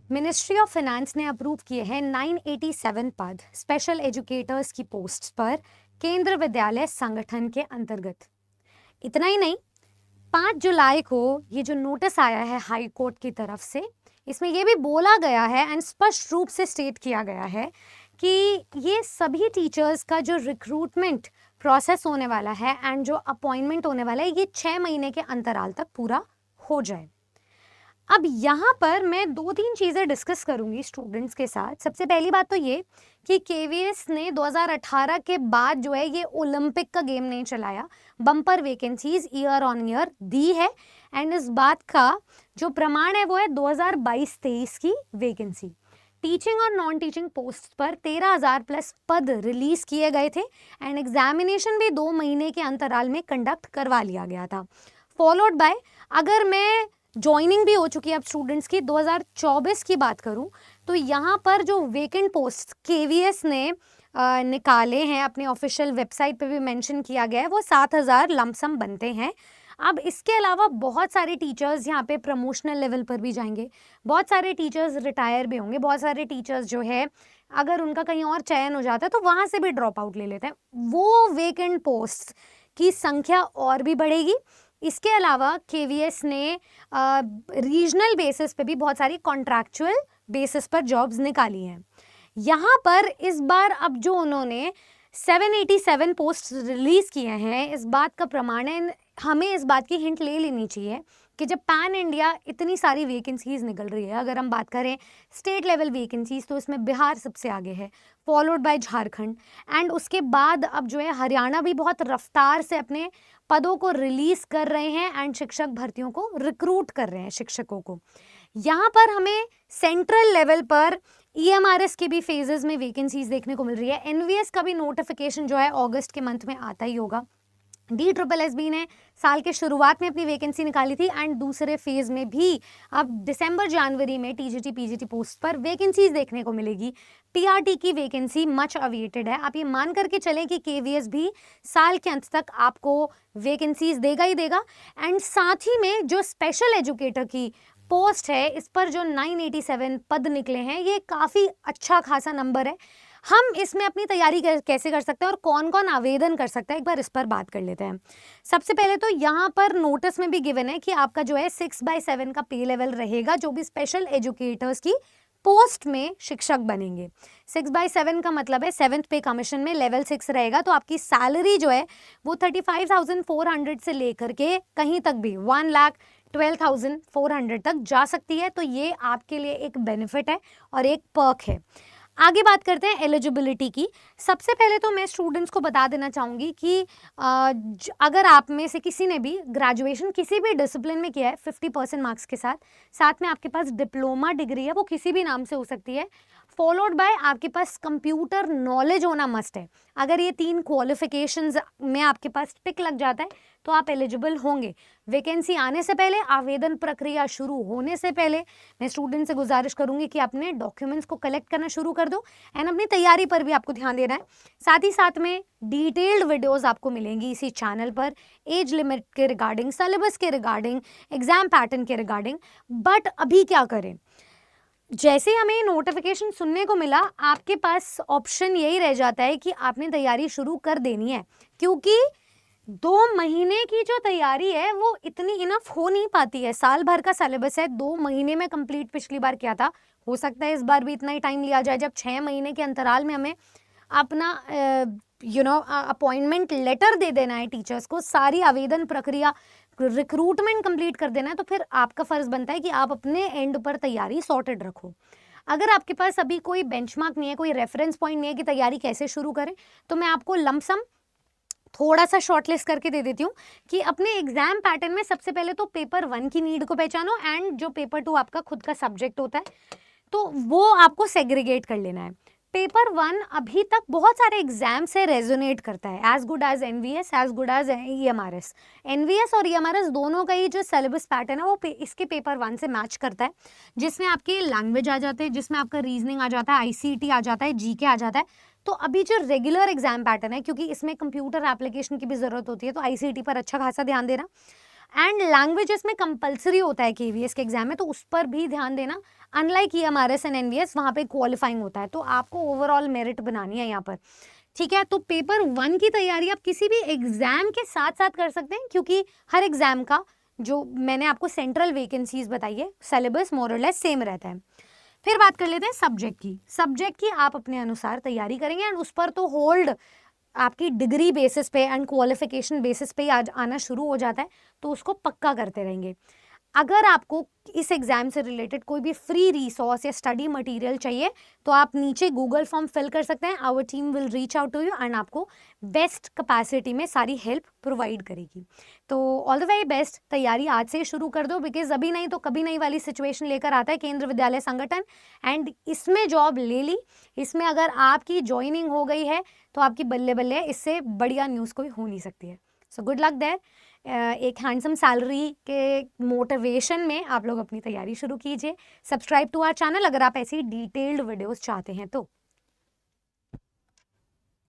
Ministry of finance ने approve किए हैं 987 पद स्पेशल एजुकेटर्स की पोस्ट पर केंद्र विद्यालय संगठन के अंतर्गत। इतना ही नहीं, 5 जुलाई को ये जो नोटिस आया है हाई कोर्ट की तरफ से, इसमें ये भी बोला गया है एंड स्पष्ट रूप से स्टेट किया गया है कि ये सभी टीचर्स का जो रिक्रूटमेंट प्रोसेस होने वाला है एंड जो अपॉइंटमेंट होने वाला है, ये 6 महीने के अंतराल तक पूरा हो जाए। अब यहाँ पर मैं 2-3 चीज़ें डिस्कस करूंगी स्टूडेंट्स के साथ। सबसे पहली बात तो ये कि केवीएस ने 2018 के बाद जो है ये ओलंपिक का गेम नहीं चलाया, bumper vacancies year on year दी है एंड इस बात का जो प्रमाण है वो है 2022-23 की वैकेंसी। टीचिंग और नॉन टीचिंग पोस्ट पर 13,000 प्लस पद रिलीज किए गए थे एंड एग्जामिनेशन भी 2 महीने के अंतराल में कंडक्ट करवा लिया गया था। फॉलोड बाय, अगर मैं ज्वाइनिंग भी हो चुकी है अब स्टूडेंट्स की 2024 की बात करूं तो यहाँ पर जो वेकेंट पोस्ट केवीएस ने निकाले हैं, अपने ऑफिशियल वेबसाइट पे भी मेंशन किया गया है, वो 7,000 लमसम बनते हैं। अब इसके अलावा बहुत सारे टीचर्स यहाँ पे प्रमोशनल लेवल पर भी जाएंगे, बहुत सारे टीचर्स रिटायर भी होंगे, बहुत सारे टीचर्स जो है अगर उनका कहीं और चयन हो जाता है तो वहाँ से भी ड्रॉप आउट ले लेते हैं। वो वेकेंट पोस्ट की संख्या और भी बढ़ेगी। इसके अलावा केवीएस ने रीजनल बेसिस पे भी बहुत सारी कॉन्ट्रैक्चुअल बेसिस पर जॉब्स निकाली हैं। यहाँ पर इस बार अब जो उन्होंने 787 पोस्ट रिलीज किए हैं, इस बात का प्रमाण है, हमें इस बात की हिंट ले लेनी चाहिए कि जब पैन इंडिया इतनी सारी वैकेंसीज निकल रही है, अगर हम बात करें स्टेट लेवल वैकेंसीज तो इसमें बिहार सबसे आगे है, फॉलोड बाय झारखंड एंड उसके बाद अब जो है हरियाणा भी बहुत रफ्तार से अपने पदों को रिलीज कर रहे हैं एंड शिक्षक भर्तियों को रिक्रूट कर रहे हैं शिक्षकों को। यहाँ पर हमें सेंट्रल लेवल पर ईएमआरएस के भी फेजेस में वैकेंसीज देखने को मिल रही है। एनवीएस का भी नोटिफिकेशन जो है अगस्त के मंथ में आता ही होगा। DSSB ने साल के शुरुआत में अपनी वैकेंसी निकाली थी एंड दूसरे फेज में भी अब दिसंबर जनवरी में टीजीटी पीजीटी पोस्ट पर वैकेंसीज देखने को मिलेगी। पीआरटी की वैकेंसी मच अवेटेड है। आप ये मान करके चलें कि केवीएस भी साल के अंत तक आपको वैकेंसीज देगा ही देगा एंड साथ ही में जो स्पेशल एजुकेटर की पोस्ट है इस पर जो 987 पद निकले हैं, ये काफ़ी अच्छा खासा नंबर है। हम इसमें अपनी तैयारी कैसे कर सकते हैं और कौन कौन आवेदन कर सकता है, एक बार इस पर बात कर लेते हैं। सबसे पहले तो यहाँ पर नोटिस में भी गिवन है कि आपका जो है 6/7 का पे लेवल रहेगा, जो भी स्पेशल एजुकेटर्स की पोस्ट में शिक्षक बनेंगे। 6/7 का मतलब है 7th पे कमीशन में लेवल 6 रहेगा, तो आपकी सैलरी जो है वो 35,400 से लेकर के कहीं तक भी 1,12,400 तक जा सकती है। तो ये आपके लिए एक बेनिफिट है और एक पर्क है। आगे बात करते हैं एलिजिबिलिटी की। सबसे पहले तो मैं स्टूडेंट्स को बता देना चाहूँगी कि अगर आप में से किसी ने भी ग्रेजुएशन किसी भी डिसिप्लिन में किया है 50% मार्क्स के साथ, साथ में आपके पास डिप्लोमा डिग्री है, वो किसी भी नाम से हो सकती है, फॉलोड बाय आपके पास कंप्यूटर नॉलेज होना मस्ट है। अगर ये 3 क्वालिफिकेशंस में आपके पास टिक लग जाता है तो आप एलिजिबल होंगे। वैकेंसी आने से पहले, आवेदन प्रक्रिया शुरू होने से पहले मैं स्टूडेंट से गुजारिश करूंगी कि अपने डॉक्यूमेंट्स को कलेक्ट करना शुरू कर दो एंड अपनी तैयारी पर भी आपको ध्यान देना है। साथ ही साथ में डिटेल्ड वीडियोस आपको मिलेंगी इसी चैनल पर, एज लिमिट के रिगार्डिंग, सिलेबस के रिगार्डिंग, एग्जाम पैटर्न के रिगार्डिंग। बट अभी क्या करें, जैसे हमें नोटिफिकेशन सुनने को मिला, आपके पास ऑप्शन यही रह जाता है कि आपने तैयारी शुरू कर देनी है, क्योंकि 2 महीने की जो तैयारी है वो इतनी इनफ हो नहीं पाती है। साल भर का सिलेबस है, 2 महीने में कंप्लीट पिछली बार किया था, हो सकता है इस बार भी इतना ही टाइम लिया जाए। जब 6 महीने के अंतराल में हमें अपना अपॉइंटमेंट लेटर दे देना है टीचर्स को, सारी आवेदन प्रक्रिया, रिक्रूटमेंट कंप्लीट कर देना है, तो फिर आपका फर्ज बनता है कि आप अपने एंड पर तैयारी सॉर्टेड रखो। अगर आपके पास अभी कोई बेंचमार्क नहीं है, कोई रेफरेंस पॉइंट नहीं है कि तैयारी कैसे शुरू करें, तो मैं आपको लमसम थोड़ा सा शॉर्टलिस्ट करके दे देती हूँ कि अपने एग्जाम पैटर्न में सबसे पहले तो पेपर 1 की नीड को पहचानो एंड जो पेपर 2 आपका खुद का सब्जेक्ट होता है तो वो आपको सेग्रीगेट कर लेना है। पेपर 1 अभी तक बहुत सारे एग्जाम से रेजोनेट करता है, as good as NVS, as good as EMRS. NVS और ईएमआरएस दोनों का ही जो सिलेबस पैटर्न है वो इसके पेपर 1 से मैच करता है, जिसमें आपके लैंग्वेज आ जाते हैं, जिसमें आपका रीजनिंग आ जाता है, आईसीटी आ जाता है, जीके आ जाता है। तो अभी जो रेगुलर एग्जाम पैटर्न है, क्योंकि इसमें कंप्यूटर एप्लीकेशन की भी जरूरत होती है, तो आईसीटी पर अच्छा खासा ध्यान देना। एंड लैंग्वेजेस में कंपलसरी होता है केवीएस के एग्जाम में, तो उस पर भी ध्यान देना। अनलाइक ईएमआरएस एंड एनवीएस वहाँ पे क्वालिफाइंग होता है, तो आपको ओवरऑल मेरिट बनानी है यहाँ पर, ठीक है। तो पेपर 1 की तैयारी आप किसी भी एग्जाम के साथ साथ कर सकते हैं, क्योंकि हर एग्जाम का जो मैंने आपको सेंट्रल वैकेंसीज बताई है, सिलेबस मोर और लेस सेम रहता है। फिर बात कर लेते हैं सब्जेक्ट की। सब्जेक्ट की आप अपने अनुसार तैयारी करेंगे एंड उस पर तो होल्ड आपकी डिग्री बेसिस पे एंड क्वालिफिकेशन बेसिस पे आज आना शुरू हो जाता है, तो उसको पक्का करते रहेंगे। अगर आपको इस एग्जाम से रिलेटेड कोई भी फ्री रिसोर्स या स्टडी मटेरियल चाहिए तो आप नीचे गूगल फॉर्म फिल कर सकते हैं। Our team will reach out to you and आपको बेस्ट कैपेसिटी में सारी हेल्प प्रोवाइड करेगी। तो ऑल द वेरी बेस्ट, तैयारी आज से शुरू कर दो, बिकॉज अभी नहीं तो कभी नहीं वाली सिचुएशन लेकर आता है केंद्र विद्यालय संगठन, एंड इसमें जॉब ले ली, इसमें अगर आपकी ज्वाइनिंग हो गई है तो आपकी बल्ले बल्ले है, इससे बढ़िया न्यूज़ कोई हो नहीं सकती है। So good luck there. एक हैंडसम सैलरी के मोटिवेशन में आप लोग अपनी तैयारी शुरू कीजिए। सब्सक्राइब टू आवर चैनल अगर आप ऐसी डिटेल्ड वीडियोस चाहते हैं तो।